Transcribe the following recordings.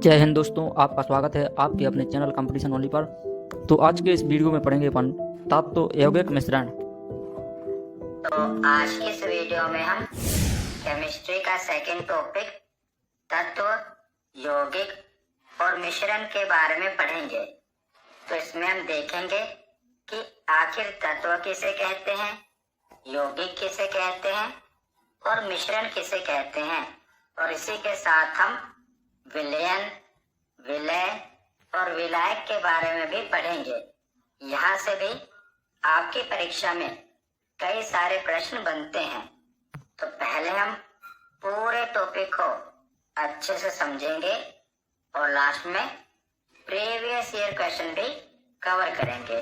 जय हिंद दोस्तों, आपका स्वागत है आपके अपने चैनल कंपटीशन ओनली पर। तो आज के इस वीडियो में पढ़ेंगे अपन तत्व यौगिक मिश्रण। तो आज की इस वीडियो में हम केमिस्ट्री का सेकंड टॉपिक तत्व यौगिक और मिश्रण के बारे में पढ़ेंगे। तो इसमें हम देखेंगे कि आखिर तत्व किसे कहते हैं, यौगिक किसे कहते हैं और मिश्रण किसे कहते हैं। और इसी के साथ हम विलयन, विलय और विलायक के बारे में भी पढ़ेंगे। यहाँ से भी आपकी परीक्षा में कई सारे प्रश्न बनते हैं। तो पहले हम पूरे टॉपिक को अच्छे से समझेंगे और लास्ट में प्रीवियस ईयर क्वेश्चन भी कवर करेंगे।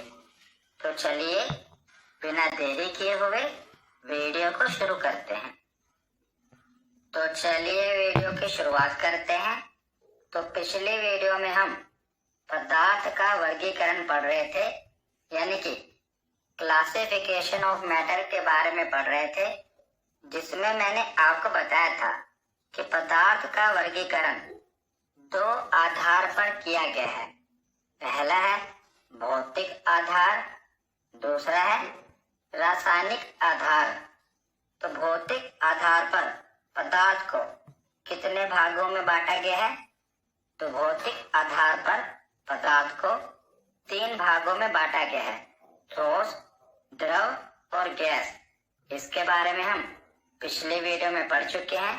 तो चलिए बिना देरी किए हुए वीडियो को शुरू करते हैं। तो चलिए वीडियो की शुरुआत करते हैं। तो पिछले वीडियो में हम पदार्थ का वर्गीकरण पढ़ रहे थे, यानी कि क्लासिफिकेशन ऑफ मैटर के बारे में पढ़ रहे थे, जिसमें मैंने आपको बताया था कि पदार्थ का वर्गीकरण दो आधार पर किया गया है। पहला है भौतिक आधार, दूसरा है रासायनिक आधार। तो भौतिक आधार पर पदार्थ को कितने भागों में बांटा गया है? तो भौतिक आधार पर पदार्थ को 3 भागों में बांटा गया है, ठोस, द्रव और गैस। इसके बारे में हम पिछले वीडियो में पढ़ चुके हैं।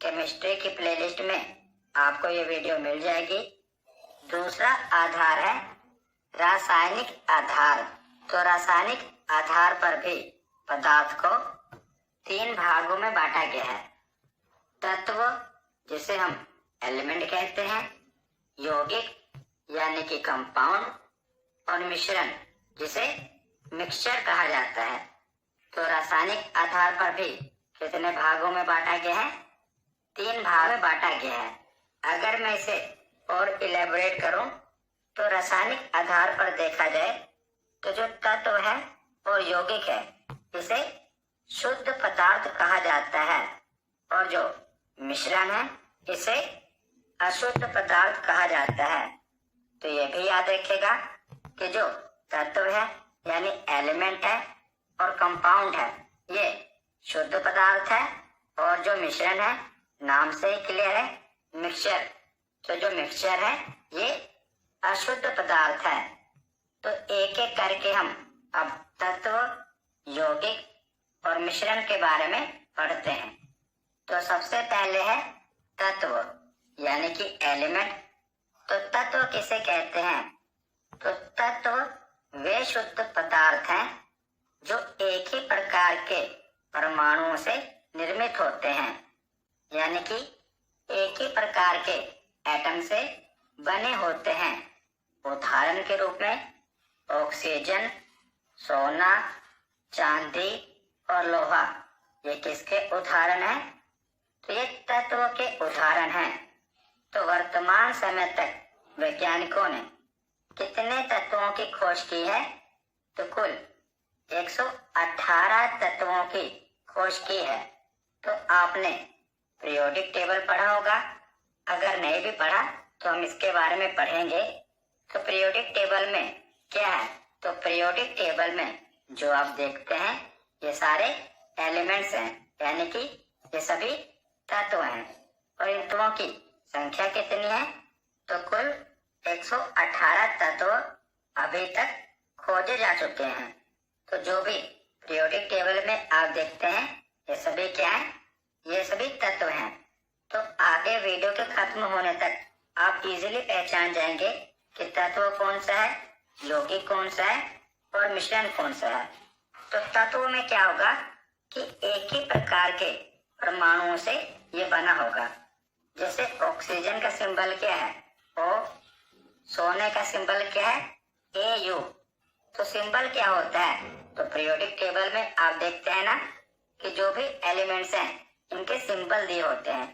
केमिस्ट्री की प्लेलिस्ट में आपको ये वीडियो मिल जाएगी। दूसरा आधार है रासायनिक आधार। तो रासायनिक आधार पर भी पदार्थ को 3 भागों में बांटा गया है, तत्व जिसे हम एलिमेंट कहते हैं, यौगिक यानी कि कंपाउंड, और मिश्रण जिसे मिक्सचर कहा जाता है। तो रासायनिक आधार पर भी कितने भागों में बांटा गया है? 3 भाग में बांटा गया है। अगर मैं इसे और इलेबोरेट करूं तो रासायनिक आधार पर देखा जाए तो जो तत्व है और यौगिक है, इसे शुद्ध पदार्थ कहा जाता है, और जो मिश्रण है इसे अशुद्ध पदार्थ कहा जाता है। तो ये भी याद रखिएगा कि जो तत्व है यानी एलिमेंट है और कंपाउंड है, ये शुद्ध पदार्थ है, और जो मिश्रण है नाम से ही क्लियर है, मिक्सचर। तो जो मिक्सचर है ये अशुद्ध पदार्थ है। तो एक एक करके हम अब तत्व, यौगिक और मिश्रण के बारे में पढ़ते हैं। तो सबसे पहले है तत्व यानी कि एलिमेंट। तो तत्व किसे कहते हैं? तो तत्व वे शुद्ध पदार्थ हैं जो एक ही प्रकार के परमाणुओं से निर्मित होते हैं, यानी कि एक ही प्रकार के एटम से बने होते हैं। उदाहरण के रूप में ऑक्सीजन, सोना, चांदी और लोहा, ये किसके उदाहरण हैं? तो ये तत्व के उदाहरण हैं। तो वर्तमान समय तक वैज्ञानिकों ने कितने तत्वों की खोज की है? तो कुल 118 तत्वों की खोज की है। तो आपने पीरियोडिक टेबल पढ़ा होगा, अगर नहीं भी पढ़ा तो हम इसके बारे में पढ़ेंगे। तो पीरियोडिक टेबल में क्या है? तो पीरियोडिक टेबल में जो आप देखते हैं ये सारे एलिमेंट्स हैं, यानी कि ये सभी तत्व हैं। और इन तत्वों की संख्या कितनी है? तो कुल 118 तत्व अभी तक खोजे जा चुके हैं। तो जो भी पीरियोडिक टेबल में आप देखते हैं ये सभी क्या है? ये सभी तत्व हैं। तो आगे वीडियो के खत्म होने तक आप इजीली पहचान जाएंगे कि तत्व कौन सा है, यौगिक कौन सा है और मिश्रण कौन सा है। तो तत्व में क्या होगा कि एक ही प्रकार के परमाणुओं से ये बना होगा। जैसे ऑक्सीजन का सिंबल क्या है? O। सोने का सिंबल क्या है? Au। तो सिंबल क्या होता है? तो पीरियोडिक टेबल में आप देखते हैं ना कि जो भी एलिमेंट्स हैं इनके सिंबल दिए होते हैं।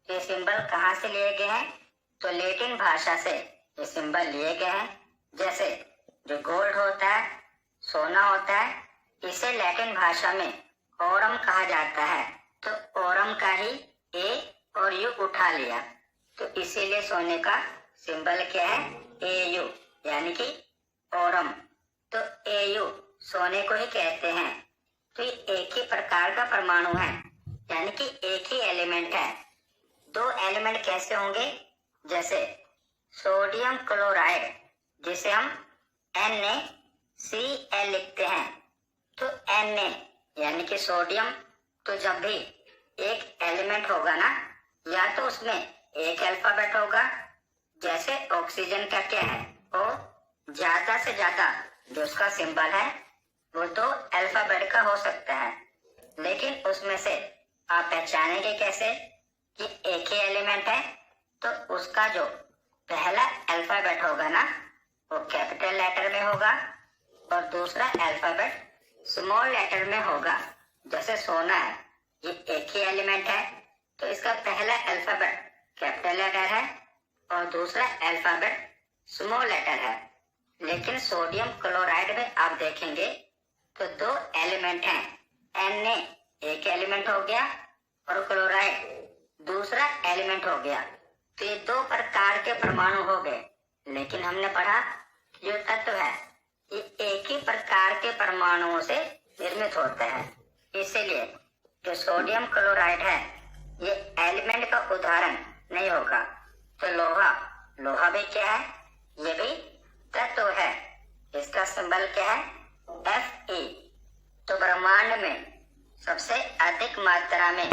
ये सिंबल कहाँ से लिए गए हैं? तो लैटिन भाषा से ये सिंबल लिए गए हैं। जैसे जो गोल्ड होता है, सोना होता है, इसे लैटिन भाषा में ओरम कहा जाता है। तो ओरम का ही ए और यू उठा लिया। तो इसीलिए सोने का सिंबल क्या है? Au, यानी कि ओरम। तो Au सोने को ही कहते हैं। तो ये एक ही प्रकार का परमाणु है, यानी कि एक ही एलिमेंट है। दो एलिमेंट कैसे होंगे? जैसे सोडियम क्लोराइड, जिसे हम NaCl लिखते हैं। तो Na यानी कि सोडियम, तो जब भी एक एलिमेंट होगा ना, या तो उसमें एक अल्फाबेट होगा, जैसे ऑक्सीजन का क्या है, वो ज्यादा से ज्यादा जो उसका सिंबल है वो दो अल्फाबेट का हो सकता है। लेकिन उसमें से आप पहचानेंगे कैसे कि एक ही एलिमेंट है? तो उसका जो पहला अल्फाबेट होगा ना, वो कैपिटल लेटर में होगा और दूसरा अल्फाबेट स्मॉल लेटर में होगा। जैसे सोना है, ये एक ही एलिमेंट है, तो इसका पहला अल्फाबेट कैपिटल लेटर है और दूसरा अल्फाबेट स्मॉल लेटर है। लेकिन सोडियम क्लोराइड में आप देखेंगे तो दो एलिमेंट हैं। Na एक एलिमेंट हो गया और क्लोराइड दूसरा एलिमेंट हो गया। तो ये दो प्रकार के परमाणु हो गए। लेकिन हमने पढ़ा कि जो तत्व है ये एक ही प्रकार के परमाणुओं से निर्मित होता है। इसीलिए जो सोडियम क्लोराइड है ये एलिमेंट का उदाहरण नहीं होगा। तो लोहा भी क्या है? ये भी तत्व है। इसका सिंबल क्या है? Fe। तो ब्रह्मांड में सबसे अधिक मात्रा में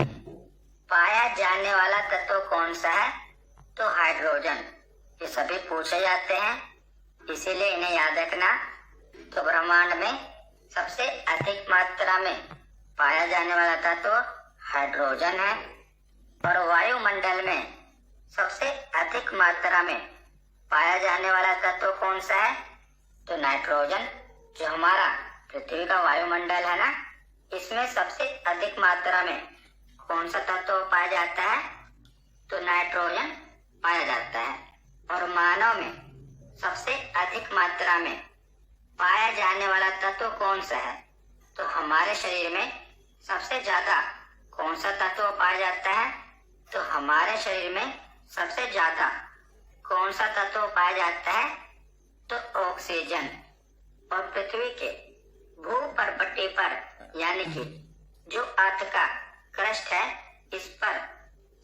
पाया जाने वाला तत्व कौन सा है? तो हाइड्रोजन। ये सभी पूछे जाते हैं, इसीलिए इन्हें याद रखना। तो ब्रह्मांड में सबसे अधिक मात्रा में पाया जाने वाला तत्व हाइड्रोजन है। और वायुमंडल में सबसे अधिक मात्रा में पाया जाने वाला तत्व कौन सा है? तो नाइट्रोजन। जो हमारा पृथ्वी का वायुमंडल है ना, इसमें सबसे अधिक मात्रा में कौन सा तत्व पाया जाता है? तो नाइट्रोजन पाया जाता है। और मानव में सबसे अधिक मात्रा में पाया जाने वाला तत्व कौन सा है? तो हमारे शरीर में सबसे ज्यादा कौन सा तत्व पाया जाता है? तो हमारे शरीर में सबसे ज्यादा कौन सा तत्व पाया जाता है? तो ऑक्सीजन। और पृथ्वी के भूपर्पट्टी पर, यानी कि जो अर्थ का क्रस्ट है, इस पर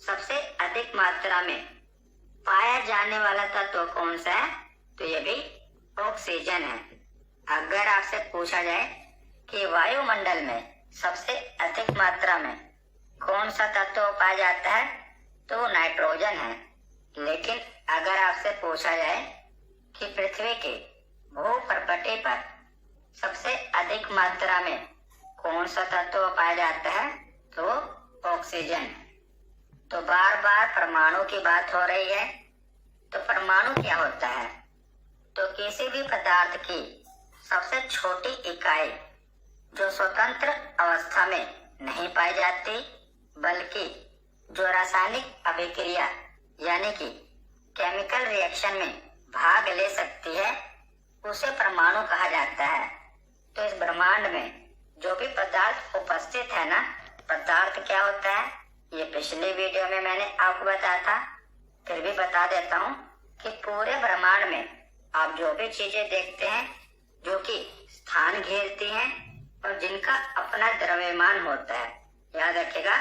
सबसे अधिक मात्रा में पाया जाने वाला तत्व कौन सा है? तो ये भी ऑक्सीजन है। अगर आपसे पूछा जाए कि वायुमंडल में सबसे अधिक मात्रा में कौन सा तत्व पाया जाता है? तो वो नाइट्रोजन है। लेकिन अगर आपसे पूछा जाए कि पृथ्वी के भूपर्पट्टी पर सबसे अधिक मात्रा में कौन सा तत्व पाया जाता है? तो ऑक्सीजन। तो बार बार परमाणु की बात हो रही है। तो परमाणु क्या होता है? तो किसी भी पदार्थ की सबसे छोटी इकाई जो स्वतंत्र अवस्था में नहीं पाई जाती, बल्कि जो रासायनिक अभिक्रिया यानी कि केमिकल रिएक्शन में भाग ले सकती है, उसे परमाणु कहा जाता है। तो इस ब्रह्मांड में जो भी पदार्थ उपस्थित है ना, पदार्थ क्या होता है ये पिछले वीडियो में मैंने आपको बताया था, फिर भी बता देता हूँ कि पूरे ब्रह्मांड में आप जो भी चीजें देखते हैं जो कि स्थान घेरती हैं और जिनका अपना द्रव्यमान होता है, याद रखिएगा,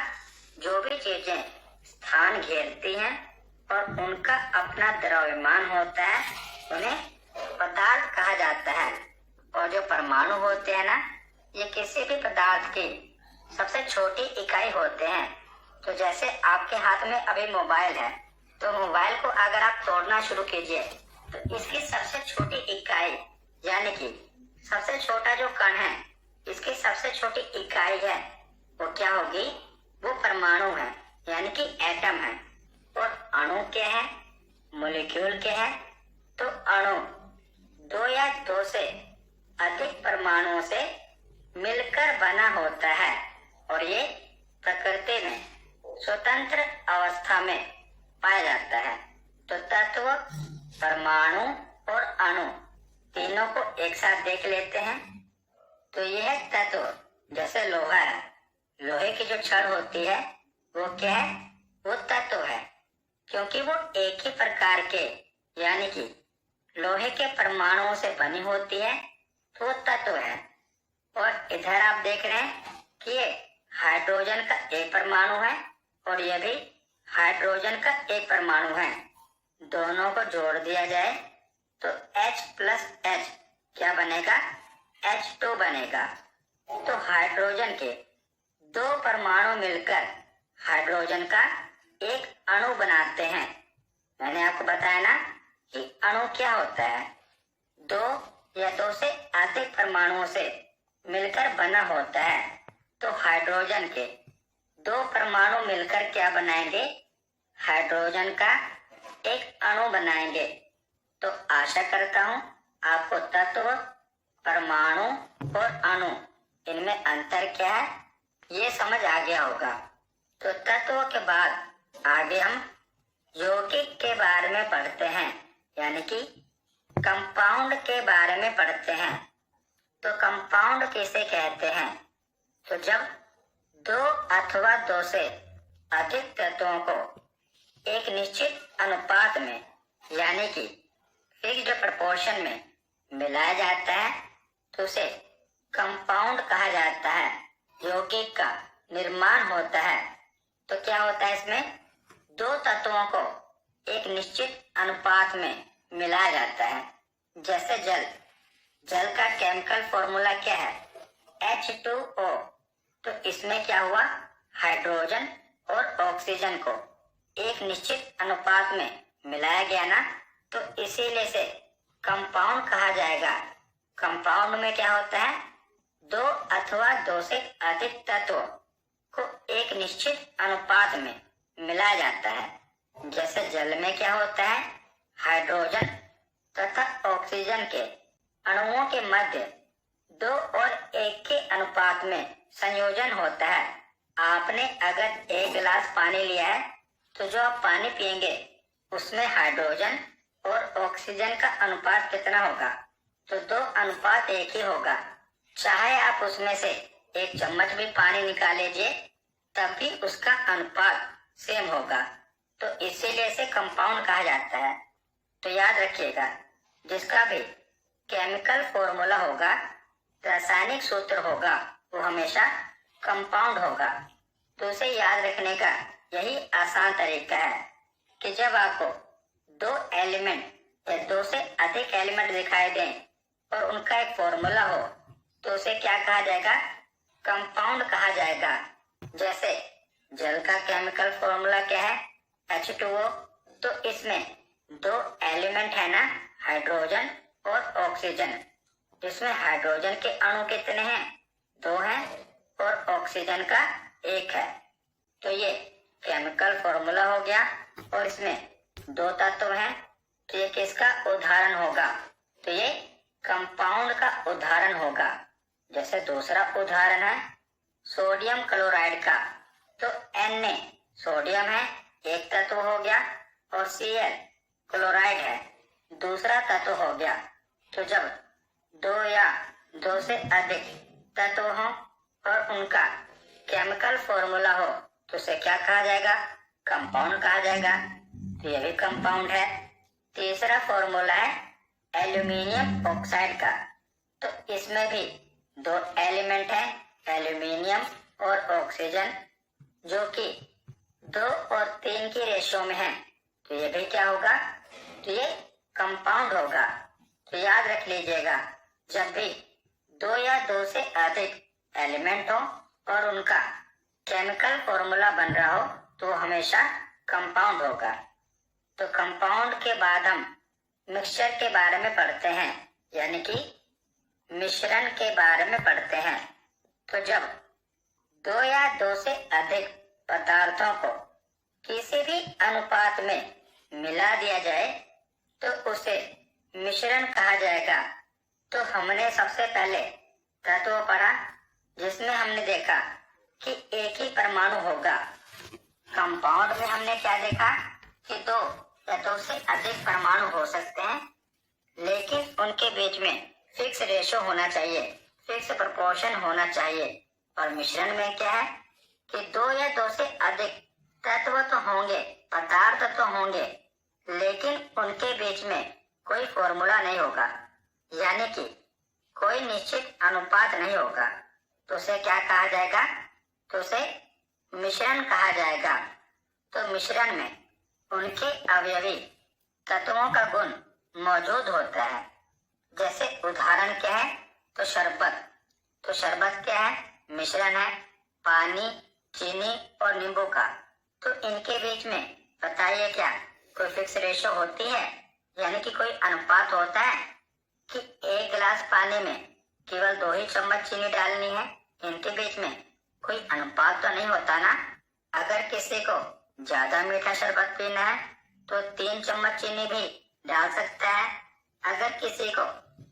जो भी चीजें स्थान घेरती हैं और उनका अपना द्रव्यमान होता है उन्हें पदार्थ कहा जाता है। और जो परमाणु होते हैं ना, ये किसी भी पदार्थ की सबसे छोटी इकाई होते हैं। तो जैसे आपके हाथ में अभी मोबाइल है, तो मोबाइल को अगर आप तोड़ना शुरू कीजिए तो इसकी सबसे छोटी इकाई यानी कि सबसे छोटा जो कण है, इसकी सबसे छोटी इकाई है वो क्या होगी? वो परमाणु है, यानी कि एटम है। और अणु क्या है? मॉलिक्यूल क्या है? तो अणु दो या दो से अधिक परमाणुओं से मिलकर बना होता है और ये प्रकृति में स्वतंत्र अवस्था में पाया जाता है। तो तत्व, परमाणु और अणु तीनों को एक साथ देख लेते हैं। तो यह तत्व जैसे लोहा है, लोहे की जो छड़ होती है वो क्या है? वो तत्व है। क्योंकि वो एक ही प्रकार के यानी कि लोहे के परमाणुओं से बनी होती है, तो वो तत्व है। और इधर आप देख रहे हैं कि ये हाइड्रोजन का एक परमाणु है और ये भी हाइड्रोजन का एक परमाणु है। दोनों को जोड़ दिया जाए तो H प्लस H क्या बनेगा? H2 बनेगा। तो हाइड्रोजन के दो परमाणु मिलकर हाइड्रोजन का एक अणु बनाते हैं। मैंने आपको बताया ना कि अणु क्या होता है? दो या दो से अधिक परमाणुओं से मिलकर बना होता है। तो हाइड्रोजन के दो परमाणु मिलकर क्या बनाएंगे? हाइड्रोजन का एक अणु बनाएंगे। तो आशा करता हूं आपको तत्व, परमाणु और अणु इनमें अंतर क्या है ये समझ आ गया होगा। तो तत्व के बाद आगे हम यौगिक के बारे में पढ़ते हैं, यानी कि कंपाउंड के बारे में पढ़ते हैं। तो कंपाउंड किसे कहते हैं? तो जब दो अथवा दो से अधिक तत्वों को एक निश्चित अनुपात में यानी कि फिक्स्ड प्रोपोर्शन में मिलाया जाता है तो उसे कंपाउंड कहा जाता है। यौगिक का निर्माण होता है। तो क्या होता है? इसमें दो तत्वों को एक निश्चित अनुपात में मिलाया जाता है। जैसे जल का केमिकल फॉर्मूला क्या है? H2O। तो इसमें क्या हुआ? हाइड्रोजन और ऑक्सीजन को एक निश्चित अनुपात में मिलाया गया ना, तो इसीलिए से कंपाउंड कहा जाएगा। कंपाउंड में क्या होता है? दो अथवा दो से अधिक तत्व को एक निश्चित अनुपात में मिलाया जाता है। जैसे जल में क्या होता है? हाइड्रोजन तथा ऑक्सीजन के अणुओं के मध्य 2 और 1 के अनुपात में संयोजन होता है। आपने अगर एक गिलास पानी लिया है तो जो आप पानी पिएंगे उसमें हाइड्रोजन और ऑक्सीजन का अनुपात कितना होगा? तो 2:1 ही होगा। चाहे आप उसमें से एक चम्मच भी पानी निकाल लीजिए तब भी उसका अनुपात सेम होगा। तो इसीलिए इसे कंपाउंड कहा जाता है। तो याद रखिएगा, जिसका भी केमिकल फॉर्मूला होगा, रासायनिक सूत्र होगा, वो हमेशा कंपाउंड होगा। तो उसे याद रखने का यही आसान तरीका है कि जब आपको दो एलिमेंट या दो से अधिक एलिमेंट दिखाई दें और उनका एक फॉर्मूला हो तो उसे क्या कहा जाएगा? कंपाउंड कहा जाएगा। जैसे जल का केमिकल फॉर्मूला क्या है? H2O। तो इसमें दो एलिमेंट है ना, हाइड्रोजन और ऑक्सीजन। इसमें हाइड्रोजन के अणु कितने हैं? 2 हैं और ऑक्सीजन का 1 है। तो ये केमिकल फॉर्मूला हो गया और इसमें 2 तत्व हैं। तो ये किसका उदाहरण होगा? तो ये कंपाउंड का उदाहरण होगा। जैसे दूसरा उदाहरण है सोडियम क्लोराइड का। तो Na सोडियम है, एक तत्व हो गया, और Cl क्लोराइड है, दूसरा तत्व हो गया। तो जब 2 या 2 से अधिक तत्व हो और उनका केमिकल फॉर्मूला हो तो उसे क्या कहा जाएगा? कंपाउंड कहा जाएगा। तो ये भी कंपाउंड है। तीसरा फॉर्मूला है एल्यूमिनियम ऑक्साइड का। तो इसमें भी 2 एलिमेंट हैं, एल्यूमिनियम और ऑक्सीजन, जो कि 2 और 3 की रेशियो में है। तो ये भी क्या होगा? तो ये कंपाउंड होगा। तो याद रख लीजिएगा, जब भी 2 या 2 से अधिक एलिमेंट हो और उनका केमिकल फॉर्मूला बन रहा हो तो हमेशा कंपाउंड होगा। तो कंपाउंड के बाद हम मिक्सचर के बारे में पढ़ते हैं, यानी कि मिश्रण के बारे में पढ़ते हैं। तो जब 2 या 2 से अधिक पदार्थों को किसी भी अनुपात में मिला दिया जाए तो उसे मिश्रण कहा जाएगा। तो हमने सबसे पहले तत्व पढ़ा जिसमें हमने देखा कि एक ही परमाणु होगा। कंपाउंड में हमने क्या देखा कि 2 या 2 से अधिक परमाणु हो सकते हैं, लेकिन उनके बीच में फिक्स रेशो होना चाहिए, फिक्स प्रोपोर्शन होना चाहिए। और मिश्रण में क्या है कि 2 या 2 से अधिक तत्व तो होंगे पदार्थ तो होंगे, लेकिन उनके बीच में कोई फॉर्मूला नहीं होगा, यानी कि कोई निश्चित अनुपात नहीं होगा। तो उसे क्या कहा जाएगा? तो उसे मिश्रण कहा जाएगा। तो मिश्रण में उनके अवयवी तत्वों का गुण मौजूद होता है। जैसे उदाहरण क्या है? तो शरबत। तो शरबत क्या है? मिश्रण है पानी, चीनी और नींबू का। तो इनके बीच में बताइए क्या कोई फिक्स रेशो होती है, यानी कि कोई अनुपात होता है कि 1 गिलास पानी में केवल 2 ही चम्मच चीनी डालनी है? इनके बीच में कोई अनुपात तो नहीं होता ना। अगर किसी को ज्यादा मीठा शरबत पीना है तो 3 चम्मच चीनी भी डाल सकता है। अगर किसी को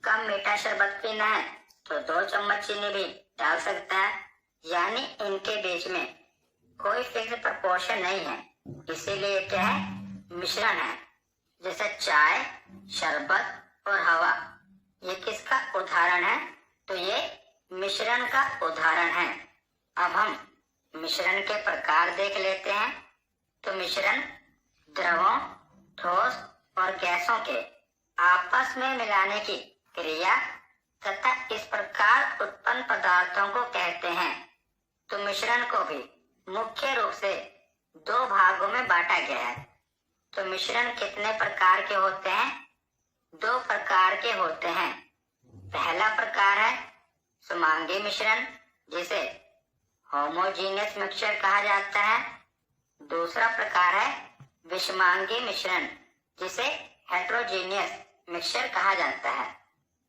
कम मीठा शरबत पीना है तो 2 चम्मच चीनी भी डाल सकता है। यानी इनके बीच में कोई फिक्स प्रपोर्शन नहीं है, इसीलिए क्या है? मिश्रण है। जैसे चाय, शरबत और हवा, ये किसका उदाहरण है? तो ये मिश्रण का उदाहरण है। अब हम मिश्रण के प्रकार देख लेते हैं। तो मिश्रण द्रवों, ठोस और गैसों के आपस में मिलाने की क्रिया तथा इस प्रकार उत्पन्न पदार्थों को कहते हैं। तो मिश्रण को भी मुख्य रूप से 2 भागों में बांटा गया है। तो मिश्रण कितने प्रकार के होते हैं? 2 प्रकार के होते हैं। पहला प्रकार है समांगी मिश्रण, जिसे होमोजीनियस मिक्सचर कहा जाता है। दूसरा प्रकार है विषमांगी मिश्रण, जिसे हेटेरोजीनियस मिक्सचर कहा जाता है।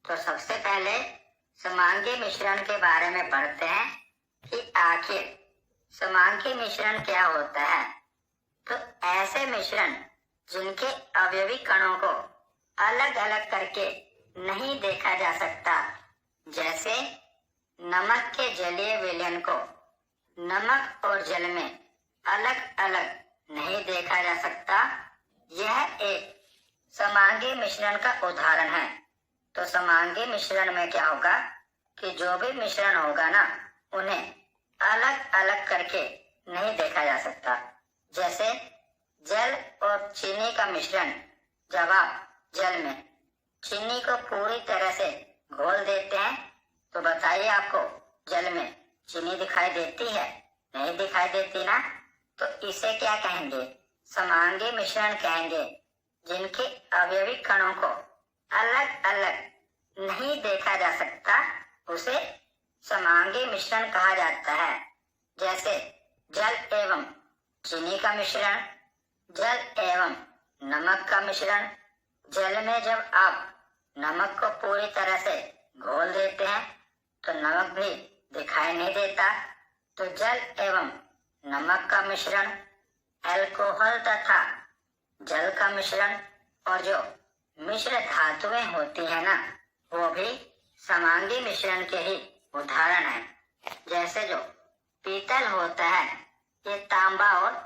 तो सबसे पहले समांगी मिश्रण के बारे में पढ़ते हैं कि आखिर समांगी मिश्रण क्या होता है। तो ऐसे मिश्रण जिनके अवयवी कणों को अलग अलग करके नहीं देखा जा सकता, जैसे नमक के जलीय विलयन को नमक और जल में अलग अलग नहीं देखा जा सकता, यह एक समांगी मिश्रण का उदाहरण है। तो समांगी मिश्रण में क्या होगा कि जो भी मिश्रण होगा ना, उन्हें अलग अलग करके नहीं देखा जा सकता। जैसे जल और चीनी का मिश्रण, जब आप जल में चीनी को पूरी तरह से घोल देते हैं तो बताइए आपको जल में चीनी दिखाई देती है? नहीं दिखाई देती ना। तो इसे क्या कहेंगे? समांगी मिश्रण कहेंगे। जिनके अवयवी कणों को अलग अलग नहीं देखा जा सकता, उसे समांगी मिश्रण कहा जाता है। जैसे जल एवं चीनी का मिश्रण, जल एवं नमक का मिश्रण। जल में जब आप नमक को पूरी तरह से घोल देते हैं तो नमक भी दिखाई नहीं देता। तो जल एवं नमक का मिश्रण, अल्कोहल तथा जल का मिश्रण और जो मिश्र धातुएं होती है ना, वो भी समांगी मिश्रण के ही उदाहरण है। जैसे जो पीतल होता है, ये तांबा और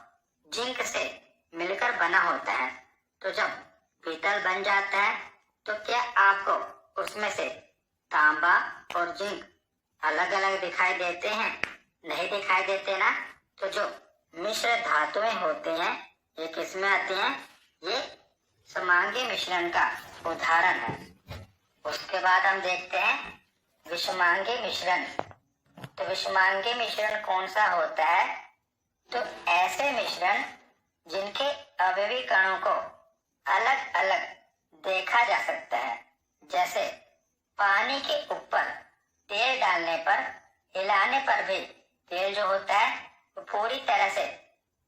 जिंक से मिलकर बना होता है। तो जब पीतल बन जाता है तो क्या आपको उसमें से तांबा और जिंक अलग अलग दिखाई देते हैं? नहीं दिखाई देते ना। तो जो मिश्र धातुएं होते हैं, ये किसमें आती हैं? ये समांगी मिश्रण का उदाहरण है। उसके बाद हम देखते हैं विषमांगी मिश्रण। तो विषमांगी मिश्रण कौन सा होता है? तो ऐसे मिश्रण जिनके अवयवी कणों को अलग अलग देखा जा सकता है। जैसे पानी के ऊपर तेल डालने पर, हिलाने पर भी तेल जो होता है वो पूरी तरह से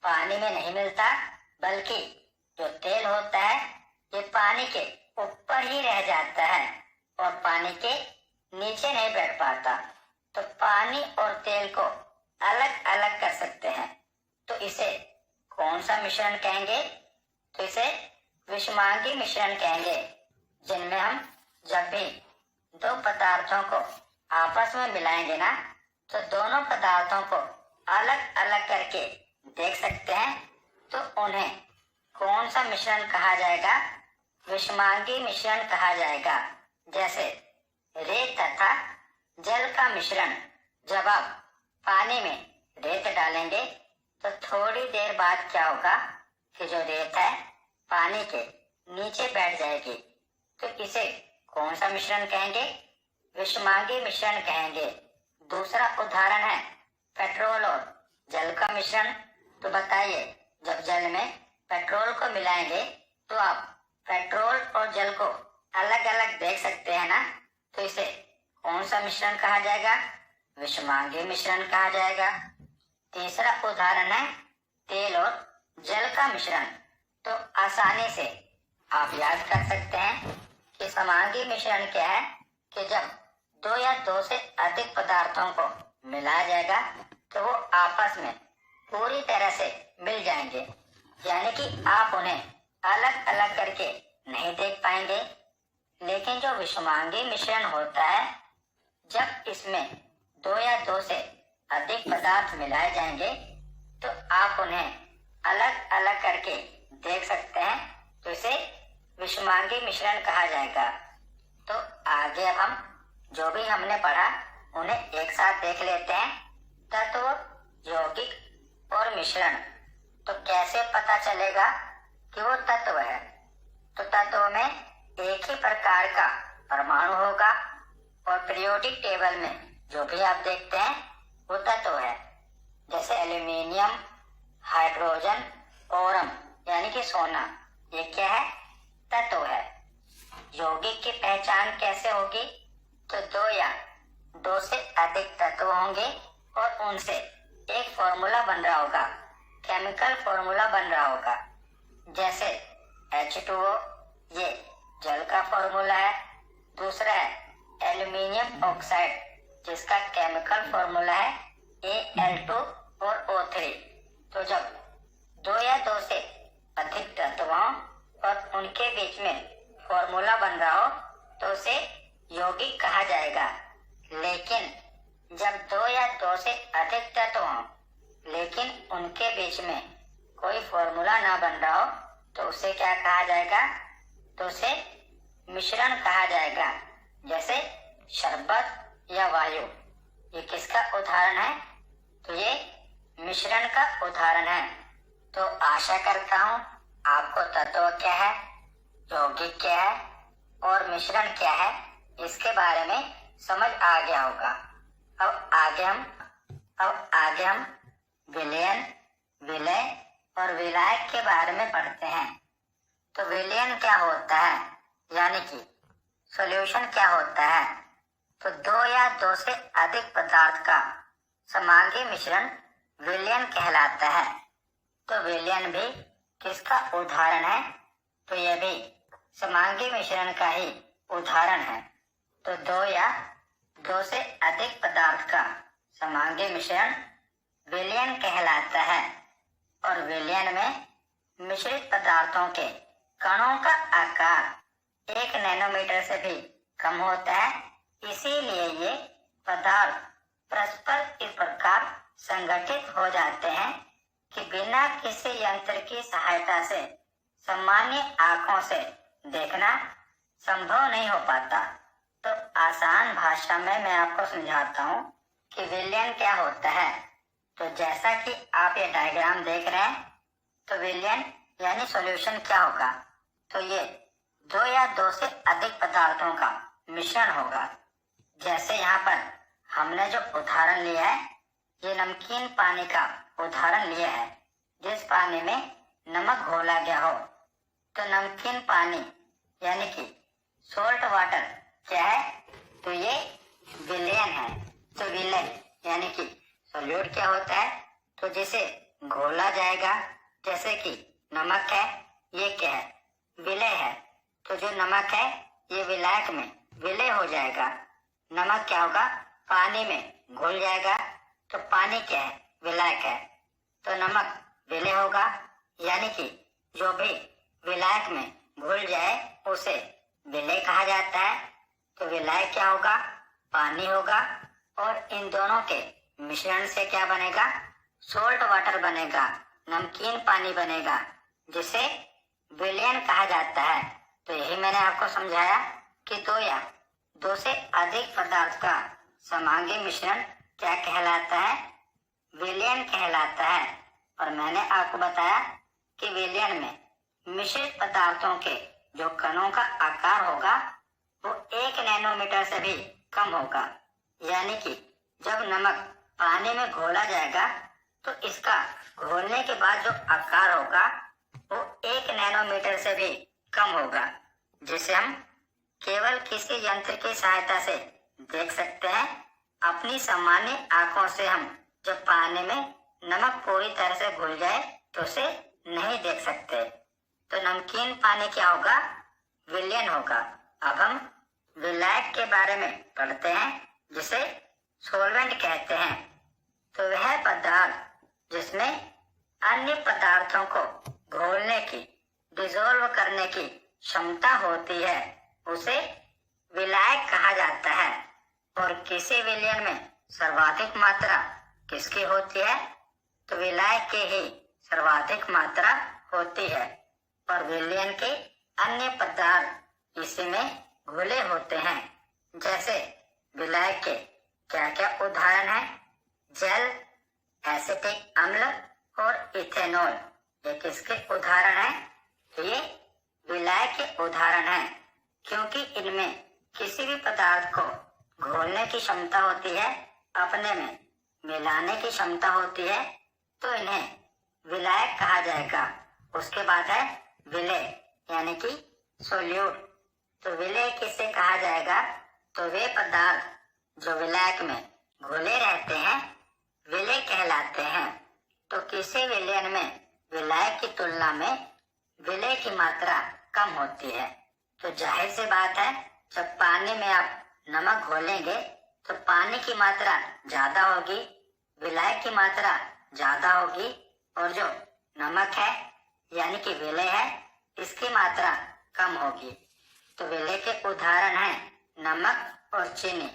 पानी में नहीं मिलता, बल्कि जो तेल होता है ये पानी के ऊपर ही रह जाता है और पानी के नीचे नहीं बैठ पाता। तो पानी और तेल को अलग अलग कर सकते हैं। तो इसे कौन सा मिश्रण कहेंगे? तो इसे विषमांगी मिश्रण कहेंगे। जिनमें हम जब भी 2 पदार्थों को आपस में मिलाएंगे ना, तो दोनों पदार्थों को अलग अलग करके देख सकते हैं। तो उन्हें कौन सा मिश्रण कहा जाएगा? विषमांगी मिश्रण कहा जाएगा। जैसे रेत तथा जल का मिश्रण, जब आप पानी में रेत डालेंगे तो थोड़ी देर बाद क्या होगा कि जो रेत है पानी के नीचे बैठ जाएगी। तो इसे कौन सा मिश्रण कहेंगे? विषमांगी मिश्रण कहेंगे। दूसरा उदाहरण है पेट्रोल और जल का मिश्रण। तो बताइए, जब जल में पेट्रोल को मिलाएंगे तो आप पेट्रोल और जल को अलग अलग देख सकते हैं ना। तो इसे कौन सा मिश्रण कहा जाएगा? विषमांगी मिश्रण कहा जाएगा। तीसरा उदाहरण है तेल और जल का मिश्रण। तो आसानी से आप याद कर सकते हैं कि समांगी मिश्रण क्या है कि जब दो या दो से अधिक पदार्थों को मिलाया जाएगा तो वो आपस में पूरी तरह से मिल जाएंगे, यानी कि आप उन्हें अलग अलग करके नहीं देख पाएंगे। लेकिन जो विषमांगी मिश्रण होता है, जब इसमें दो या दो से अधिक पदार्थ मिलाए जाएंगे तो आप उन्हें अलग अलग करके देख सकते हैं। तो इसे विषमांगी मिश्रण कहा जाएगा। तो आगे अब हम जो भी हमने पढ़ा उन्हें एक साथ देख लेते हैं। तत्व, यौगिक और मिश्रण। तो कैसे पता चलेगा कि वो तत्व है? तो तत्व में एक ही प्रकार का परमाणु होगा और पीरियोडिक टेबल में जो भी आप देखते हैं वो तत्व है। जैसे एल्यूमिनियम, हाइड्रोजन, ओरम यानी कि सोना, ये क्या है? तत्व है। यौगिक की पहचान कैसे होगी? तो दो या दो से अधिक तत्व होंगे और उनसे एक फॉर्मूला बन रहा होगा, केमिकल फॉर्मूला बन रहा होगा। जैसे H2O, ये जल का फॉर्मूला है। दूसरा है एल्यूमिनियम ऑक्साइड, जिसका केमिकल फॉर्मूला है Al2 और O3। तो जब दो या दो से अधिक तत्वों और उनके बीच में फॉर्मूला बन रहा हो तो उसे यौगिक कहा जाएगा। लेकिन जब दो या दो से अधिक तत्व हों लेकिन उनके बीच में कोई फॉर्मूला ना बन रहा हो तो उसे क्या कहा जाएगा? तो उसे मिश्रण कहा जाएगा। जैसे शरबत या वायु, ये किसका उदाहरण है? तो ये मिश्रण का उदाहरण है। तो आशा करता हूँ आपको तत्व क्या है, यौगिक क्या है और मिश्रण क्या है, इसके बारे में समझ आ गया होगा। अब आगे हम विलयन, विलय और विलायक के बारे में पढ़ते हैं। तो विलयन क्या होता है, यानी कि सॉल्यूशन क्या होता है? तो दो या दो से अधिक पदार्थ का समांगी मिश्रण विलयन कहलाता है। तो विलयन भी किसका उदाहरण है? तो यह भी समांगी मिश्रण का ही उदाहरण है। तो दो या दो से अधिक पदार्थ का समांगी मिश्रण विलयन कहलाता है। और विलयन में मिश्रित पदार्थों के कणों का आकार 1 नैनोमीटर से भी कम होता है। इसीलिए ये पदार्थ परस्पर इस प्रकार संगठित हो जाते हैं कि बिना किसी यंत्र की सहायता से सामान्य आंखों से देखना संभव नहीं हो पाता। तो आसान भाषा में मैं आपको समझाता हूँ कि विलयन क्या होता है। तो जैसा कि आप ये डायग्राम देख रहे हैं, तो विलयन यानी सॉल्यूशन क्या होगा? तो ये दो या दो से अधिक पदार्थों का मिश्रण होगा। जैसे यहाँ पर हमने जो उदाहरण लिया है, ये नमकीन पानी का उदाहरण लिया है। जिस पानी में नमक घोला गया हो, तो नमकीन पानी यानी कि सोल्ट वाटर क्या है? तो ये विलयन है। तो विलय यानी कि सॉल्यूट क्या होता है? तो जिसे घोला जाएगा, जैसे कि नमक है, ये क्या है? विलय है। तो जो नमक है ये विलायक में विलय हो जाएगा। नमक क्या होगा? पानी में घुल जाएगा। तो पानी क्या है? विलायक है। तो नमक विलय होगा, यानी कि जो भी विलायक में घुल जाए उसे विलय कहा जाता है। तो विलायक क्या होगा? पानी होगा। और इन दोनों के मिश्रण से क्या बनेगा? सोल्ट वाटर बनेगा, नमकीन पानी बनेगा, जिसे विलयन कहा जाता है। तो यही मैंने आपको समझाया कि दो या दो से अधिक पदार्थ का समांगी मिश्रण क्या कहलाता है? विलयन कहलाता है। और मैंने आपको बताया कि विलयन में मिश्रित पदार्थों के जो कणों का आकार होगा वो 1 नैनोमीटर से भी कम होगा। यानी कि जब नमक पानी में घोला जाएगा तो इसका घोलने के बाद जो आकार होगा वो 1 नैनोमीटर से भी कम होगा, जिसे हम केवल किसी यंत्र की सहायता से देख सकते हैं। अपनी सामान्य आंखों से हम जब पानी में नमक पूरी तरह से घुल जाए तो उसे नहीं देख सकते। तो नमकीन पानी क्या होगा? विलयन होगा। अब हम विलायक के बारे में पढ़ते हैं, जिसे सोलवेंट कहते हैं। तो वह पदार्थ जिसमें अन्य पदार्थों को घोलने की, डिसॉल्व करने की क्षमता होती है उसे विलायक कहा जाता है। और किसी विलयन में सर्वाधिक मात्रा किसकी होती है? तो विलायक की ही सर्वाधिक मात्रा होती है। और विलयन के अन्य पदार्थ इसमें घुले होते हैं। जैसे विलायक के क्या क्या उदाहरण है? जल, एसिटिक अम्ल और इथेनॉल, ये किसके उदाहरण है? ये विलायक के उदाहरण है, क्योंकि इनमें किसी भी पदार्थ को घोलने की क्षमता होती है, अपने में मिलाने की क्षमता होती है, तो इन्हें विलायक कहा जाएगा। उसके बाद है विलेय, यानी कि सोल्यूट। तो विलेय किसे कहा जाएगा? तो वे पदार्थ जो विलायक में घुले रहते हैं विलेय कहलाते हैं। तो किसी विलयन में विलायक की तुलना में विलेय की मात्रा कम होती है। तो जाहिर सी बात है, जब पानी में आप नमक घोलेंगे तो पानी की मात्रा ज्यादा होगी, विलायक की मात्रा ज्यादा होगी, और जो नमक है यानी कि विलेय है इसकी मात्रा कम होगी। तो विलेय के उदाहरण हैं नमक और चीनी।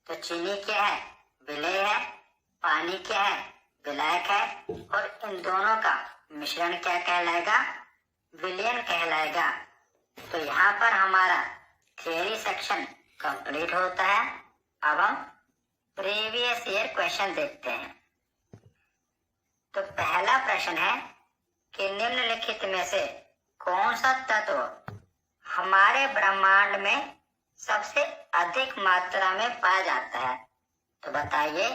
तो चीनी क्या है? विलेय है। पानी क्या है? विलायक है। और इन दोनों का मिश्रण क्या कहलाएगा? विलयन कहलाएगा। तो यहाँ पर हमारा थियरी सेक्शन कंप्लीट होता है। अब हम प्रीवियस ईयर क्वेश्चन देखते हैं। तो पहला प्रश्न है कि निम्नलिखित में से कौन सा तत्व हमारे ब्रह्मांड में सबसे अधिक मात्रा में पाया जाता है? तो बताइए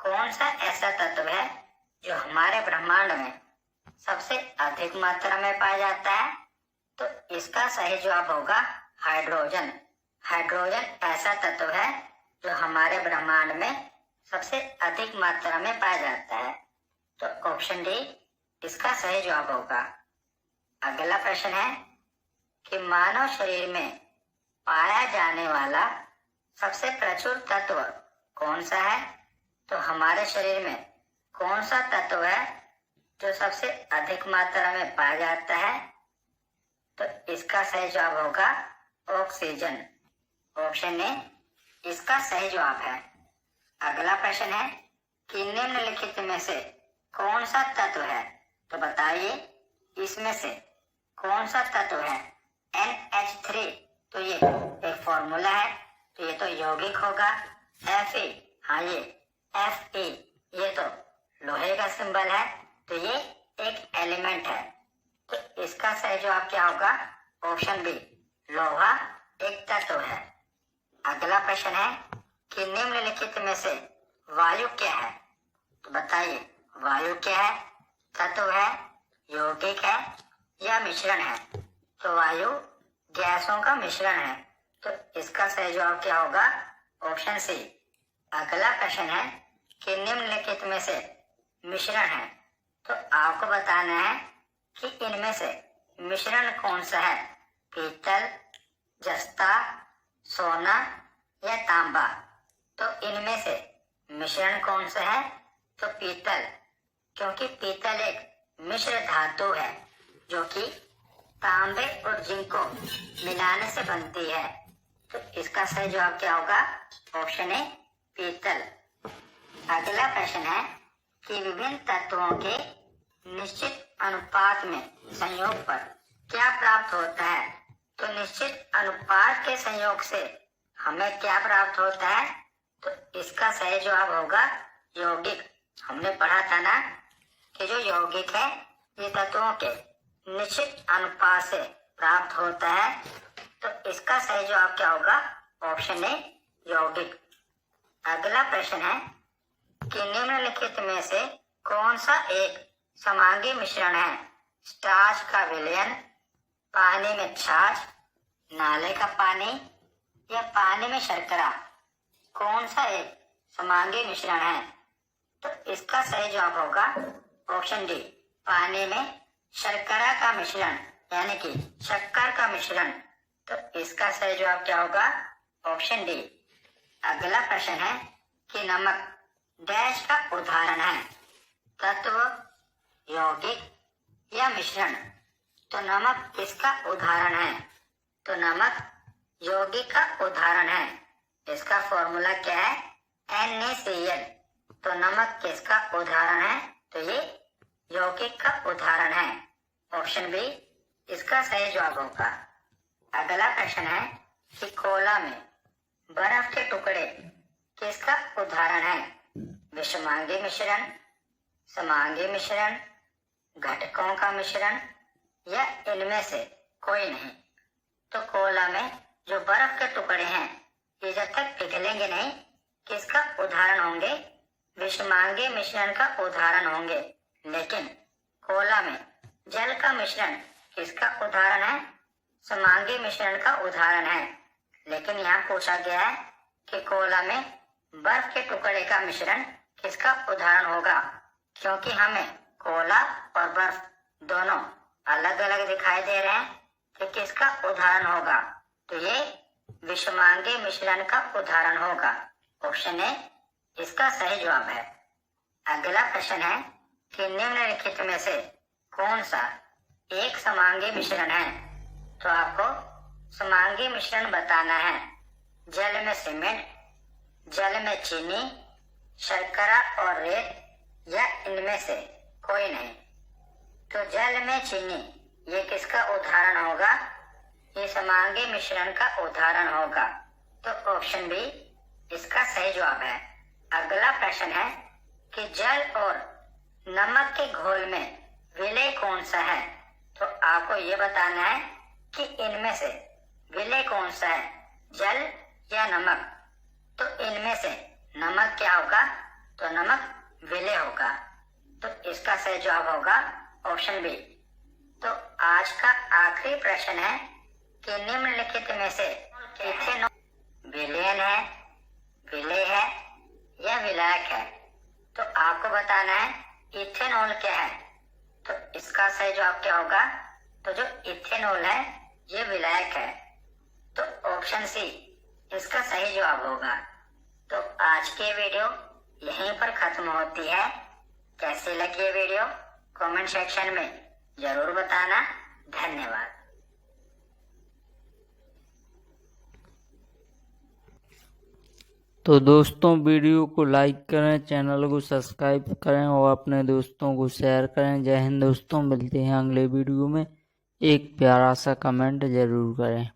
कौन सा ऐसा तत्व है जो हमारे ब्रह्मांड में सबसे अधिक मात्रा में पाया जाता है? तो इसका सही जवाब होगा हाइड्रोजन। हाइड्रोजन ऐसा तत्व है जो हमारे ब्रह्मांड में सबसे अधिक मात्रा में पाया जाता है। तो ऑप्शन डी इसका सही जवाब होगा। अगला प्रश्न है कि मानव शरीर में पाया जाने वाला सबसे प्रचुर तत्व कौन सा है? तो हमारे शरीर में कौन सा तत्व है जो सबसे अधिक मात्रा में पाया जाता है? तो इसका सही जवाब होगा ऑक्सीजन। ऑप्शन ए इसका सही जवाब है। अगला प्रश्न है कि निम्नलिखित में से कौन सा तत्व है? तो बताइए इसमें से कौन सा तत्व है? NH3, तो ये एक फॉर्मूला है, तो ये तो यौगिक होगा। Fe, हाँ ये Fe, ये तो लोहे का सिंबल है, तो ये एक एलिमेंट है। तो इसका सही जवाब क्या होगा? ऑप्शन बी, लोहा एक तत्व है। अगला प्रश्न है कि निम्नलिखित में से वायु क्या है? तो बताइए वायु क्या है? तत्व है, यौगिक है या मिश्रण है? तो वायु गैसों का मिश्रण है, तो इसका सही जवाब क्या होगा? Option C. अगला प्रश्न है कि निम्नलिखित में से मिश्रण है, तो आपको बताना है कि इनमें से मिश्रण कौन सा है? पीतल, जस्ता, सोना या तांबा? तो इनमें से मिश्रण कौन सा है? तो पीतल, क्योंकि पीतल एक मिश्र धातु है जो कि तांबे और जिंक को मिलाने से बनती है। तो इसका सही जवाब क्या होगा? ऑप्शन ए, पीतल। अगला प्रश्न है कि विभिन्न तत्वों के निश्चित अनुपात में संयोग पर क्या प्राप्त होता है? तो निश्चित अनुपात के संयोग से हमें क्या प्राप्त होता है? तो इसका सही जवाब होगा यौगिक। हमने पढ़ा था ना कि जो यौगिक है ये तत्वों के निश्चित अनुपात से प्राप्त होता है। तो इसका सही जवाब क्या होगा? ऑप्शन ए यौगिक। अगला प्रश्न है कि निम्नलिखित में से कौन सा एक समांगी मिश्रण है? स्टार्च का विलयन, पानी में छाछ, नाले का पानी या पानी में शर्करा। कौन सा एक समांगी मिश्रण है? तो इसका सही जवाब होगा ऑप्शन डी, पानी में शर्करा का मिश्रण, यानी कि शक्कर का मिश्रण। तो इसका सही जवाब क्या होगा? Option D. अगला प्रश्न है कि नमक डैश का उदाहरण है? तत्व, यौगिक या मिश्रण। तो नमक किसका उदाहरण है? तो नमक यौगिक का उदाहरण है। इसका फॉर्मूला क्या है? NaCl। तो नमक किसका उदाहरण है? तो ये यौगिक का उदाहरण है। ऑप्शन बी इसका सही जवाब होगा। अगला प्रश्न है कि कोला में बर्फ के टुकड़े किसका उदाहरण है? विषमांगी मिश्रण, समांगी मिश्रण, घटकों का मिश्रण या इनमें से कोई नहीं। तो कोला में जो बर्फ के टुकड़े हैं ये जब तक पिघलेंगे नहीं, किसका उदाहरण होंगे? विषमांगी मिश्रण का उदाहरण होंगे। लेकिन कोला में जल का मिश्रण किसका उदाहरण है? समांगी मिश्रण का उदाहरण है। लेकिन यहाँ पूछा गया है कि कोला में बर्फ के टुकड़े का मिश्रण किसका उदाहरण होगा, क्योंकि हमें कोला और बर्फ दोनों अलग अलग दिखाई दे रहे हैं कि किसका उदाहरण होगा। तो ये विषमांगी मिश्रण का उदाहरण होगा। ऑप्शन ए इसका सही जवाब है। अगला प्रश्न है कि निम्नलिखित में से कौन सा एक समांगी मिश्रण है? तो आपको समांगी मिश्रण बताना है। जल में सीमेंट, जल में चीनी, शर्करा और रेत या इनमें से कोई नहीं। तो जल में चीनी ये किसका उदाहरण होगा? ये समांगी मिश्रण का उदाहरण होगा। तो ऑप्शन बी इसका सही जवाब है। अगला प्रश्न है कि जल और नमक के घोल में विलय कौन सा है? तो आपको ये बताना है कि इनमें से विलय कौन सा है, जल या नमक। तो इनमें से नमक क्या होगा? तो नमक विलय होगा। तो इसका सही जवाब होगा ऑप्शन बी। तो आज का आखिरी प्रश्न है कि निम्नलिखित में से इथेनॉल विलयन है, विलय है या विलायक है? तो आपको बताना है इथेनॉल क्या है। तो इसका सही जवाब क्या होगा? तो जो इथेनॉल है ये विलायक है। तो ऑप्शन सी इसका सही जवाब होगा। तो आज की वीडियो यहीं पर खत्म होती है। कैसी लगी ये वीडियो कमेंट सेक्शन में जरूर बताना। धन्यवाद। तो दोस्तों वीडियो को लाइक करें, चैनल को सब्सक्राइब करें और अपने दोस्तों को शेयर करें। जय हिंद दोस्तों, मिलते हैं अगले वीडियो में। एक प्यारा सा कमेंट जरूर करें।